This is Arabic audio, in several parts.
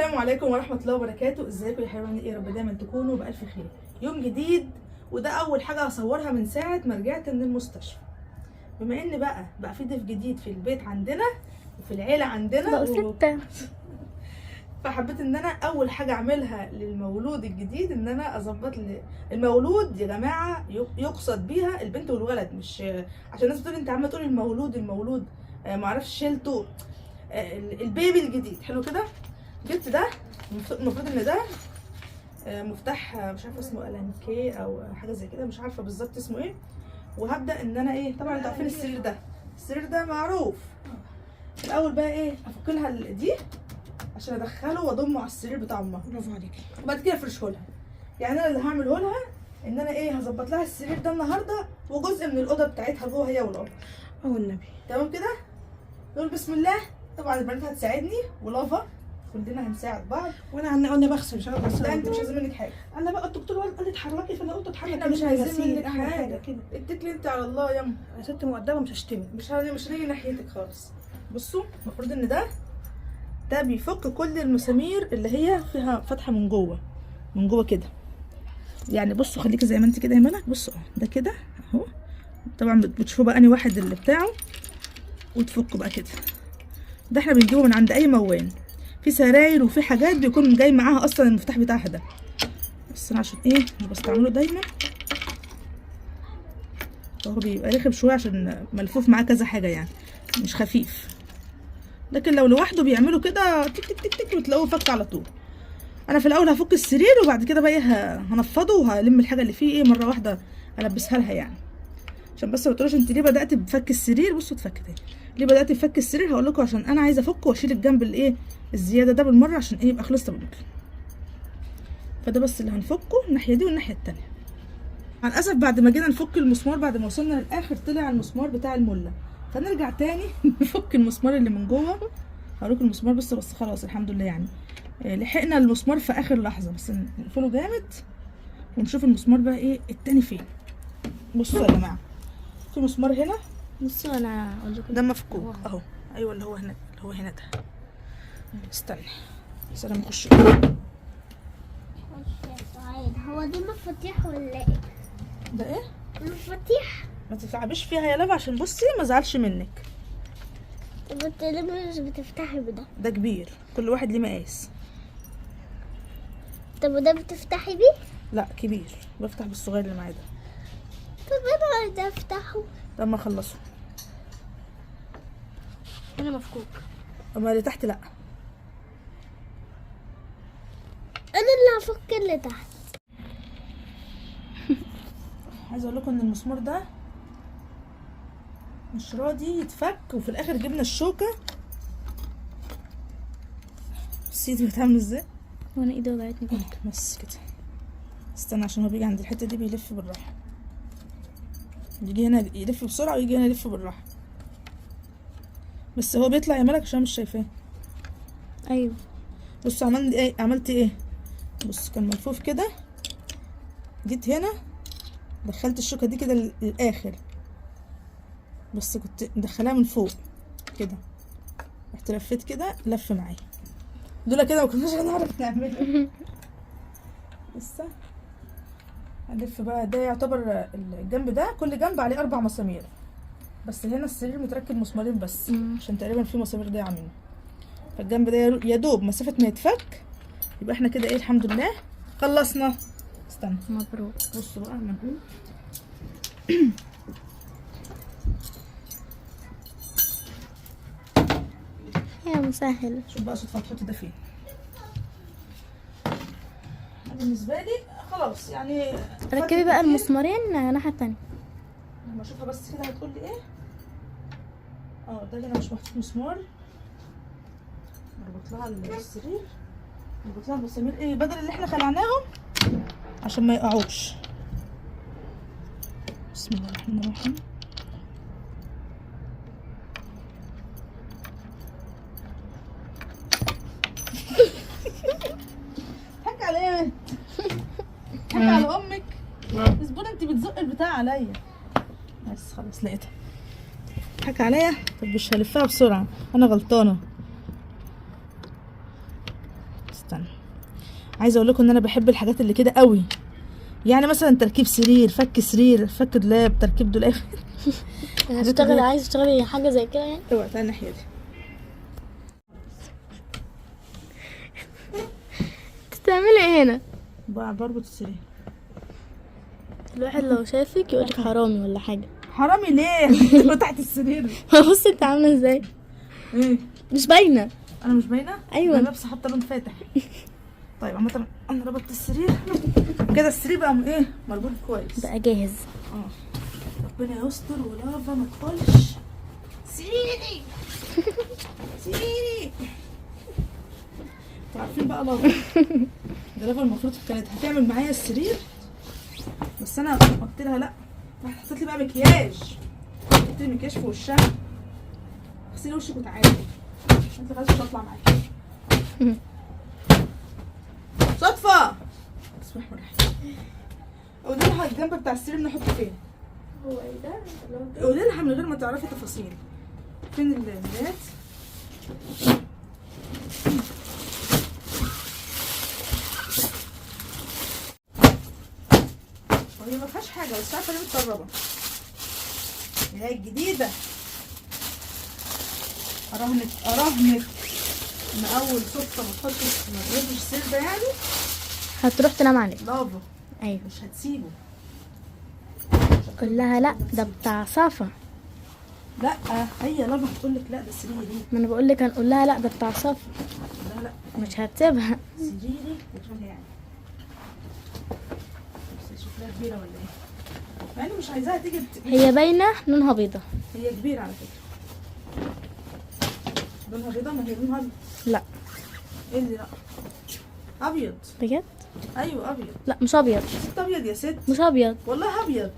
السلام عليكم ورحمه الله وبركاته. ازيكم يا حبايبي؟ ايه، رب دايما تكونوا بالف خير. يوم جديد، وده اول حاجه هصورها من ساعه ما رجعت من المستشفى. بما ان بقى في ضيف جديد في البيت عندنا وفي العيله عندنا بقوا ستة. فحبيت ان انا اول حاجه اعملها للمولود الجديد ان انا اظبط المولود. يا جماعه يقصد بيها البنت والولد، مش عشان الناس بتقول انت عماله تقول المولود معرفش شيلته. البيبي الجديد حلو كده. جبت ده، المفروض ان ده مفتاح مش عارفه اسمه الانكي او حاجه زي كده، مش عارفه بالظبط اسمه ايه. وهبدا ان انا ايه، طبعا انتوا عارفين السرير ده معروف. الاول بقى ايه، افك لها دي عشان ادخله واضمه على السرير بتاع امها. برافو عليكي. وبعد كده افرشه لها. يعني انا اللي هعمله لها ان انا ايه، هظبط لها السرير ده النهارده وجزء من الاوضه بتاعتها جوه هي والاب. النبي. تمام كده، نقول بسم الله. طبعا البنات هتساعدني ولافا، كلنا هنساعد بعض. وانا بغسل مش عارفه لا اغسل. انت مش عايزه منك حاجه. انا بقى الدكتور قال لي اتحركي، فانا قلت اتحرك. احنا مش عايزين منك حاجه حاجه كده. اتكلي انت على الله يا يا ست مؤدبه مش هشتمك. مش هنيجي ناحيتك خالص. بصوا، المفروض ان ده بيفك كل المسامير اللي هي فيها فتحه من جوه كده. يعني بصوا، خليكي زي ما انت كده يا ملك. بصوا ده كده اهو. طبعا بتشوفوا بقى اني واحد اللي بتاعه وتفكوا بقى كده. ده احنا بنجيبه من عند اي موان. في سراير وفي حاجات بيكون جاي معاها اصلا المفتاح بتاعها ده. بس انا عشان ايه مش بستعمله دايما، هو بيبقى رخم شويه عشان ملفوف معاه كذا حاجه، يعني مش خفيف. لكن لو لوحده بيعملوا كده تك تك تك تك وتلاقوه فك على طول. انا في الاول هفك السرير وبعد كده بقى ايه، هنفضه وهلم الحاجه اللي فيه ايه مره واحده البسها لها. يعني عشان بس ما تقولوش انت ليه بدات بفك السرير. بصوا اتفك تاني. ليه بدات بفك السرير؟ هقول لكم عشان انا عايزه افكه واشيل الجنب الايه الزياده ده بالمره، عشان ايه يبقى خلصت بالمره. فده بس اللي هنفكه الناحيه دي والناحيه التانيه. مع الاسف بعد ما جينا نفك المسمار، بعد ما وصلنا للاخر طلع المسمار بتاع المله، فنرجع تاني نفك المسمار اللي من جوه. هوريكم المسمار بس خلاص الحمد لله. يعني لحقنا المسمار في اخر لحظه، بس نقفله جامد ونشوف المسمار بقى ايه التاني فين. بصوا يا جماعه، في مسمار هنا. بصوا انا اقول لكم ده مفكوك اهو. ايوه اللي هو هنا ده. استنى بس انا نخش. هو دي مفاتيح ولا ايه؟ ده ايه؟ مفاتيح. ما تتعبيش فيها يا لبا عشان بصي ما ازعلش منك. طب انت ليه مش بتفتحي بده؟ ده كبير، كل واحد ليه مقاس. طب وده بتفتحي بيه؟ لا كبير، بفتح بالصغير اللي معايا ده. طب انا عايزه افتحه. لما اخلصه. انا مفكوك. اما اللي تحت لا. انا اللي هفك اللي تحت. عايزه اقول لكم ان المسمار ده مش راضي يتفك، وفي الاخر جبنا الشوكه. بصي ايدي بتعمل ازاي. وانا ايدي وجعتني كده. بس كده. استنى عشان هو بيجي عند الحته دي بيلف بالراحه. يجي هنا يلف بسرعه ويجي هنا يلف بالراحه. بس هو بيطلع يا ملك عشان مش شايفاه. ايوه. بصوا عملت ايه. بص كان ملفوف كده، جيت هنا دخلت الشوكه دي كده للاخر، بس كنت مدخلاها من فوق كده، رحت لفيت كده لف معايا. دول كده ما كناش هنعرف نعملها. لسه هنلف بقى. ده يعتبر الجنب ده، كل جنب عليه 4 مسامير، بس هنا السرير متركب مسمارين بس عشان تقريبا في مسامير ضايعه منه. فالجنب ده يا دوب مسافه ما يتفك. يبقى احنا كده ايه الحمد لله خلصنا. استنى مبروك. بصوا بقى لما نقول يا مسهل. شوف بقى صدفة هتحط ده فين. بالنسبة لي خلاص يعني. ركبي بقى المسمارين الناحيه التانية. لما اشوفها بس كده هتقول لي ايه. ده اللي انا مش محطوط مسمار. نربط لها السرير، نربط لها المسامير ايه بدل اللي احنا خلعناهم عشان ما يقعوش. بسم الله الرحمن الرحيم. حك عليا، حك على امك. اصبري انت بتزق البتاع عليا. بس خلاص لقيتها. حك عليا. طب مش هلفها بسرعه، انا غلطانه. استنى، عايزه اقول لكم ان انا بحب الحاجات اللي كده قوي. يعني مثلا تركيب سرير، فك سرير، فك دولاب، تركيب دولاب. هتشتغلي، عايز تشتغلي حاجة زي كده يعني؟ اوعى تعالى الناحيه دي. بتعملي ايه هنا؟ بربط السرير. الواحد لو شافك يقولك حرامي ولا حاجة. حرامي ليه؟ تحت السرير. بص انت عاملة ازاي، ايه؟ مش باينة. انا مش باينه؟ أيوة. انا لابسه حتى لون فاتح. طيب عامه انا ربطت السرير كده، السرير بقى ايه مربوط كويس بقى جاهز. ربنا يستر ولافا ما تدخلش. سيري سيري. انتوا عارفين بقى لافا، ده لافا المفروض كانت هتعمل معايا السرير، بس انا قلت لها لا، راحت حطت لي بقى مكياج، حطت لي مكياج في وشها. اغسلي وشك وتعالي. انت خلاص مش هطلع معاكي. صدفة. بسم الله الرحمن الرحيم. قولي لها الجنب بتاع السرير نحطه فين؟ هو ايه ده؟ قولي لها من غير ما تعرفي تفاصيل. فين الملايات؟ وهي ما فيهاش حاجة، بس عارفة ليه متطربة؟ هي الجديدة. أراهنك إن أول صدفة ما تحطش ما تجيبش السرير ده يعني هتروح تنام عليه. لافا ايوه. مش هتسيبه. قول لها لا ده بتاع صفا. لا هي لافا هتقول لك لا ده سريري. ما انا بقول لك هنقول لها لا ده بتاع صفا. لا مش هتسيبها. سريري وتقول يعني. بس شكلها كبيرة ولا ايه؟ مع اني مش عايزاها تيجي هي باينة لونها بيضة. هي كبيرة على فكرة. لونها بيضة؟ ما هي لونها ابيض. لا. ايه اللي لا؟ ابيض. بجد؟ ايوه ابيض. لا مش ابيض. ست ابيض يا ست. مش ابيض. والله ابيض.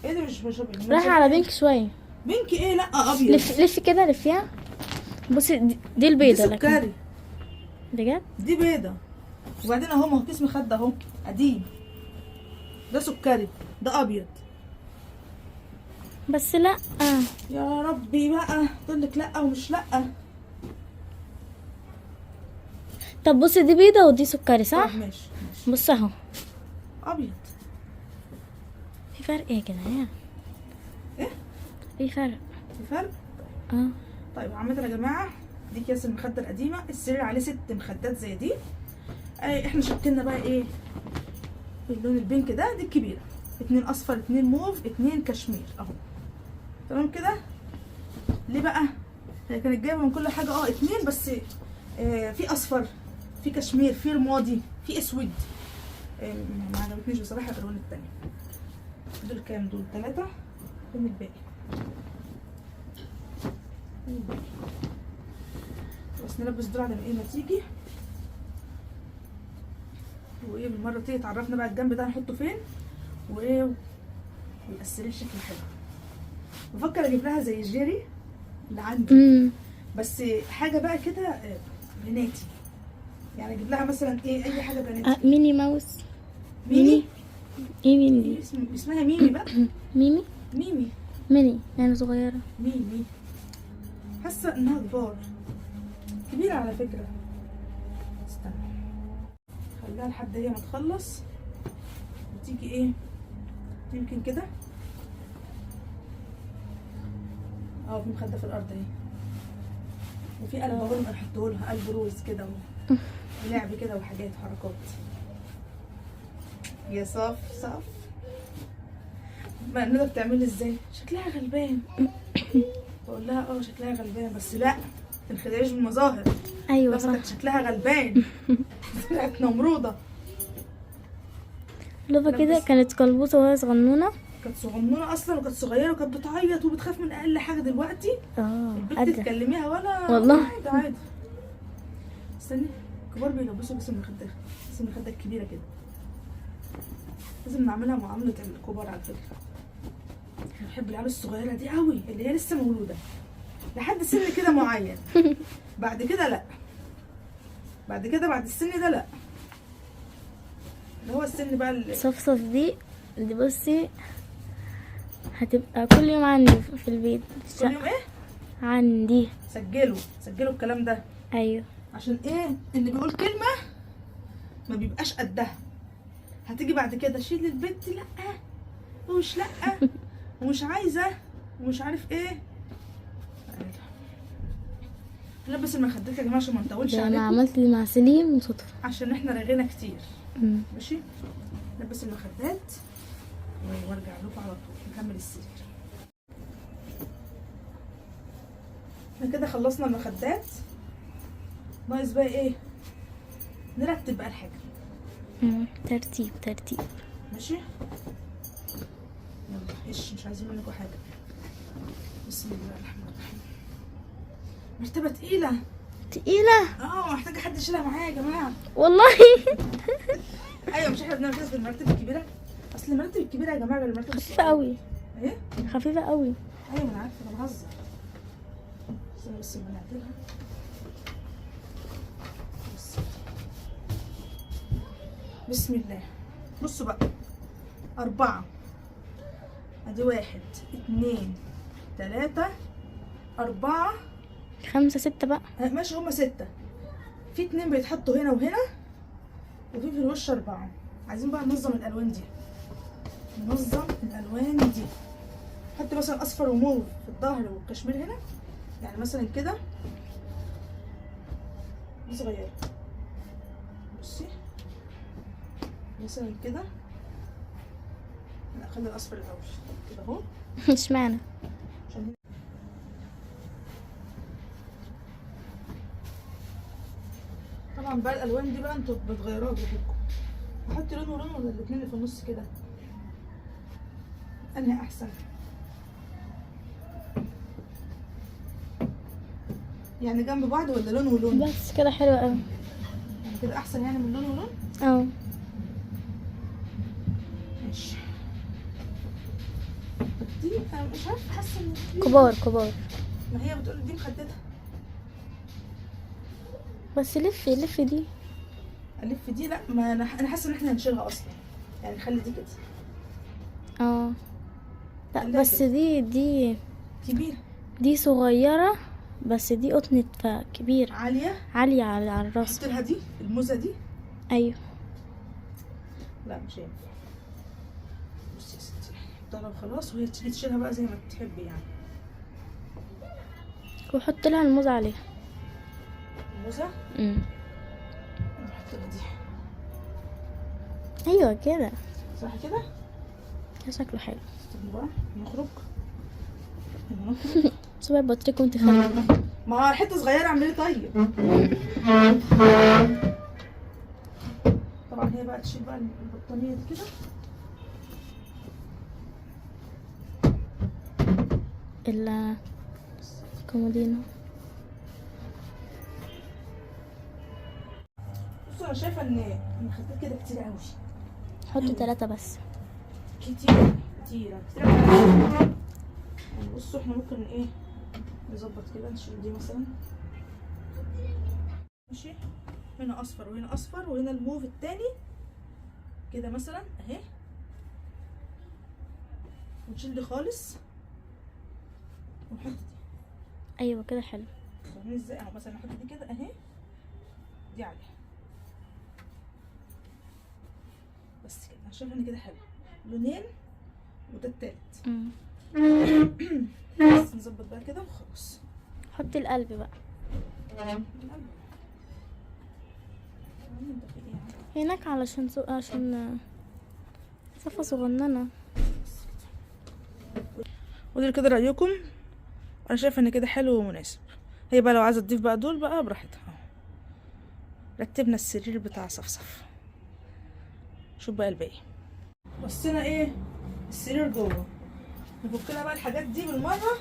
ايه ده مش ابيض؟ رايحة على بينك شوية. بينك ايه؟ لا ابيض. لفي كده، لفيها. بصي دي دي البيضة. لكن سكري. بجد؟ دي بيضة. وبعدين اهو ما هو كيس مخدة اهو قديم. ده سكري، ده ابيض. بس لا. يا ربي بقى تقول لك لا ومش لا. طب بصي دي بيضة ودي سكري صح؟ طب ماشي. بص اهو. ابيض. في فرق ايه كده يعني؟ ايه؟ في فرق. في فرق؟ طيب عامة يا جماعة دي اكياس المخدة القديمة، السرير عليه 6 مخدات زي دي. احنا شكلنا بقى ايه اللون البينك ده، دي الكبيرة. 2 اصفر، 2 موف، 2 كشمير اهو. تمام كده. ليه بقى؟ هي كانت جايبة من كل حاجة 2 بس. في اصفر، في كشمير، في رمادي، في اسود. ما عجبتنيش بصراحة الالوان التانية. دول كام؟ دول 3. فين الباقي؟ بس نلبس دول على ايه ما تيجي. وايه بالمره تيجي تعرفنا بقى الجنب ده هنحطه فين، وايه ويبقى السرير شكله حلو. بفكر اجيب لها زي الجيري اللي عندي. بس حاجه بقى كده بناتي، يعني اجيب لها مثلا ايه اي حاجه بناتي. ميني ماوس. ميني. ايه ميني؟ اسمها ميمي بقى. ميمي. ميني يعني صغيره. ميمي. حاسه انها كبيره على فكره. استنى خليها لحد هي ما تخلص وتيجي ايه يمكن كده. في مخده في الارض اهي، وفي قلب اول ما نحطه لها قلب روز كده ولعب كده وحاجات حركات. يا صف ما ندى بتعمل ازاي شكلها غلبان. بقول لها شكلها غلبان، بس لا تنخدعيش بالمظاهر. ايوه صح. صح. شكلها غلبان. طلعت نمروضه. لوفا كده كانت قلبوزه وهي صغنونه. كانت صغنونه اصلا وكانت صغيره وكانت بتعيط وبتخاف من اقل حاجه. دلوقتي البنت قادره تكلميها ولا والله. ده عادي. استني كبار بيلبسوا بس المخده، بس المخده الكبيره كده. لازم نعملها معامله الكبار على فكره. انا بحب العيال الصغيره دي قوي، اللي هي لسه مولوده لحد سن كده معين. بعد كده لا، بعد كده بعد السن ده لا، اللي هو السن بقى صفصف دي اللي بصي هتبقى كل يوم عندي في البيت. كل يوم ايه؟ عندي. سجلوا الكلام ده. ايوه عشان ايه اللي بيقول كلمه ما بيبقاش قدها. هتيجي بعد كده شيل البنت لا ومش لا ومش عايزه ومش عارف ايه. نلبس المخدات يا جماعه عشان ما نطولش ده انا عليكم، عملت اللي مع سليم صدفة. عشان احنا رغينا كتير. مم. ماشي، نلبس المخدات وارجع لكم على طول نكمل السرير. احنا كده خلصنا المخدات، ناقص بقى ايه؟ نرتب بقى الحاجه. ترتيب. ماشي، يلا مش عايزين منكم حاجه. بسم الله الرحمن الرحيم. مرتبه تقيله محتاجه حد يشيلها معايا يا جماعه والله. ايوه مش احنا بنعمل كده في المراتب الكبيره، اصل المراتب الكبيره يا جماعه غير المراتب خفيفة الصغيره. قوي. ايه خفيفة قوي. ايوه انا عارفه، انا بهزر. استنى بس لما نعدلها. بسم الله. بصوا بقى، 4 ادي 1 2 3 4 5 6 بقى. ماشي، هما 6. في 2 بيتحطوا هنا وهنا، وفي الوش 4. عايزين بقى ننظم الالوان دي، حط مثلا اصفر وموف في الظهر والكشمير هنا، يعني مثلا كده. دي صغيره، بصي مثلا كده. لا خلي الاصفر الاول كده اهو. اشمعنى؟ عشان طبعا بقى الالوان دي بقى انتوا بتغيروها براحتكم. احط لون ولون ولا الاثنين اللي في النص كده؟ انهي احسن؟ يعني جنب بعض ولا لون ولون؟ بس كده حلوة قوي. يعني كده احسن يعني من لون ولون. اه ماشي. دي انا مش عارفه، حاسه ان دي كبار. ما هي بتقول دي مخدتها. بس لفي دي. الف دي لا، ما انا حاسه ان احنا هنشيلها اصلا، يعني نخلي دي كده. اه لا خليها بس كده. دي كبيره دي صغيرة، بس دي قطنة فكبيرة عاليه. عالية على الراس. احط لها دي الموزه دي. ايوه. لا مش هينفع. بصي يا ستي، حطها خلاص، وهي تيجي تشيلها بقى زي ما تحبي يعني. وحط لها الموز عليها. الموزه نحط لها دي. ايوه كده صح كده. شكله حلو. استنوا بقى نخرج. صباح البطريق وانت خارجة. ما هو حته صغيره اعملي طيب. طبعا هي بقى تشيل بقى البطانيه دي كده. الكومودينو. بصوا انا شايفه ان المخدات كده كتير قوي. حط 3 بس. كتير. يعني بصوا احنا ممكن ايه نظبط كده، نشيل دي مثلا. ماشي، هنا اصفر وهنا اصفر وهنا الموف التاني كده مثلا اهي، ونشيل دي خالص ونحط دي. ايوه كده حلو. فاهمين ازاي؟ اهو مثلا نحط دي كده اهي، دي عليها بس كده. انا شايفه ان كده حلو، لونين وده التالت. بس نظبط بقى كده وخلاص. حط القلب بقى هناك علشان عشان صفة صغننة. قولوا كده رأيكم. انا شايفه ان كده حلو ومناسب. هي بقى لو عايزه تضيف بقى دول بقى براحتها. رتبنا السرير بتاع صفصف. شوف بقى الباقي. بصينا ايه السرير جوه. نفك لها بقى الحاجات دي بالمره،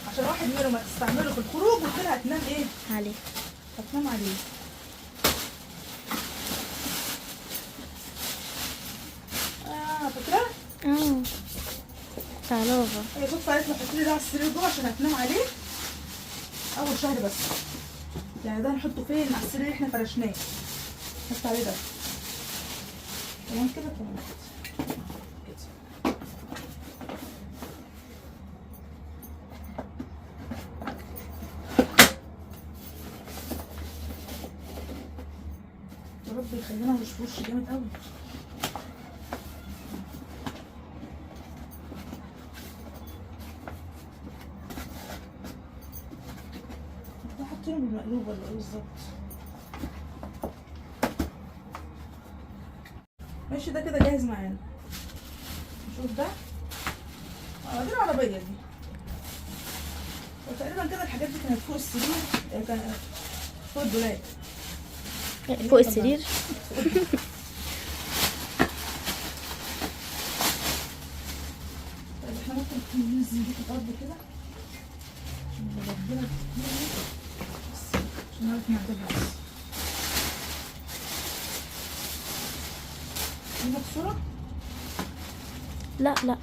عشان واحد منهم هتستعمله في الخروج والتاني هتنام ايه عليه. هتنام عليه. فاكره؟ تعالوفا. هي صدفه قالت لي حطي لي ده على السرير جوه عشان هتنام عليه اول شهر بس. يعني ده هنحطه فين؟ على السرير اللي احنا فرشناه. حط عليه ده. تمام كده. تمام كده. يا رب يخلينا مش في وش جامد قوي. حاطينه بالمقلوب ولا ايه بالظبط؟ ماشي ده كده جاهز معانا. نشوف ده. دي العربية دي. وتقريبا كده الحاجات دي كانت فوق السرير، كانت فوق الدولاب. فوق السرير. طيب احنا ممكن ننزل دي في الأرض كده عشان ربنا بس عشان نعرف نعدلها بس. دي مكسورة؟ لا لا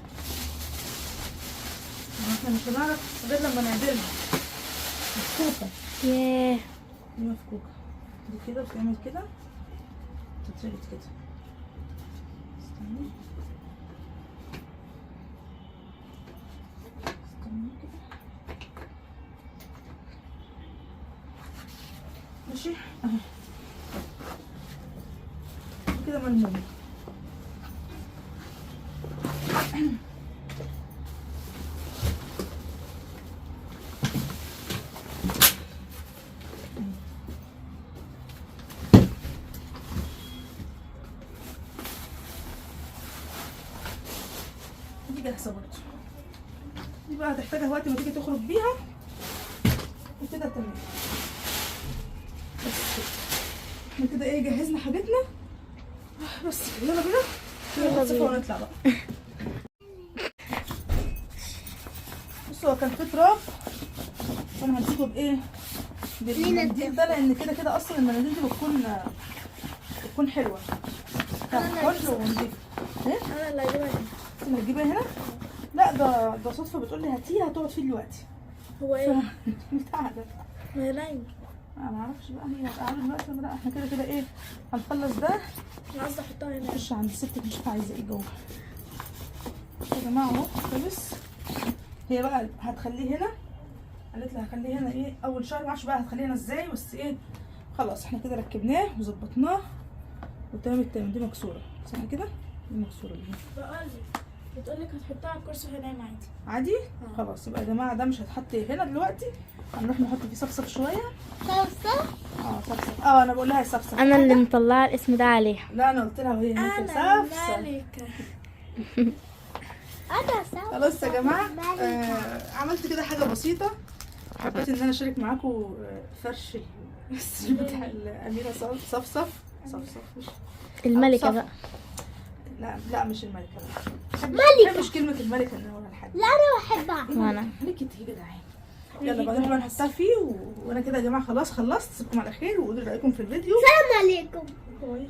احنا مش هنعرف غير لما نعدلها. مفكوكة. ياه. دي مفكوكة. دي كده بتعمل كده تتربط كده. استني استني كده. ماشي اهي كده ملمومة. دي جاهزة برضه. دي بقى هتحتاجها وقت ما تيجي تخرج بيها وكده تمام. بس كده احنا كده ايه جهزنا حاجتنا. بس كده يلا بينا يلا نصفى بينا. ونطلع بقى. بصوا هو كان في تراب وانا هديكوا بايه بالمنديل ده لان كده كده اصلا المناديل دي بتكون حلوه كحل ونضيفه. ايه انا اللي هجيبها هنا. انت هتجيبها هنا؟ لا ده صدفه بتقول لي هاتيها هتقعد فيه دلوقتي. هو ايه؟ بتاع ده هي نايمة. انا ما اعرفش بقى هي هتقعد دلوقتي ولا لا. احنا كده كده ايه هنخلص ده انا قصدي احطها هنا. نخش عند ستك نشوف عايزه ايه جوه. يا جماعه اهو خلص. هي بقى هتخليه هنا. قالت لي هخليه هنا ايه اول شهر. معرفش بقى هتخليه هنا ازاي بس ايه خلاص احنا كده ركبناه وظبطناه وتمام التمام. دي مكسوره صح كده؟ دي مكسوره دي. بتقول لك هتحطها على الكرسي وهي نايمة عادي. عادي؟ خلاص يبقى يا جماعه ده مش هيتحط هنا دلوقتي. هنروح نحط فيه صفصف شويه. صفصف. صفصف. انا بقول لها صفصف. انا اللي مطلعه الاسم ده عليها. لا انا قلت لها وهي هناك صفصف. انا صفصف. خلاص يا جماعه عملت كده حاجه بسيطه. حبيت ان انا اشارك معاكم فرش السرير بتاع الاميره صفصف. مش الملكة صف. بقى. لا مش الملكه. ملكة. مش كلمه الملكه اللي هو الحاج. لا انا بحبها. وانا ملكه ايه يا جدعان. يلا بعدين بقى نحطها فيه وانا كده يا جماعه خلاص خلصت. تصبحوا على خير وقولوا رايكم في الفيديو. السلام عليكم. باي.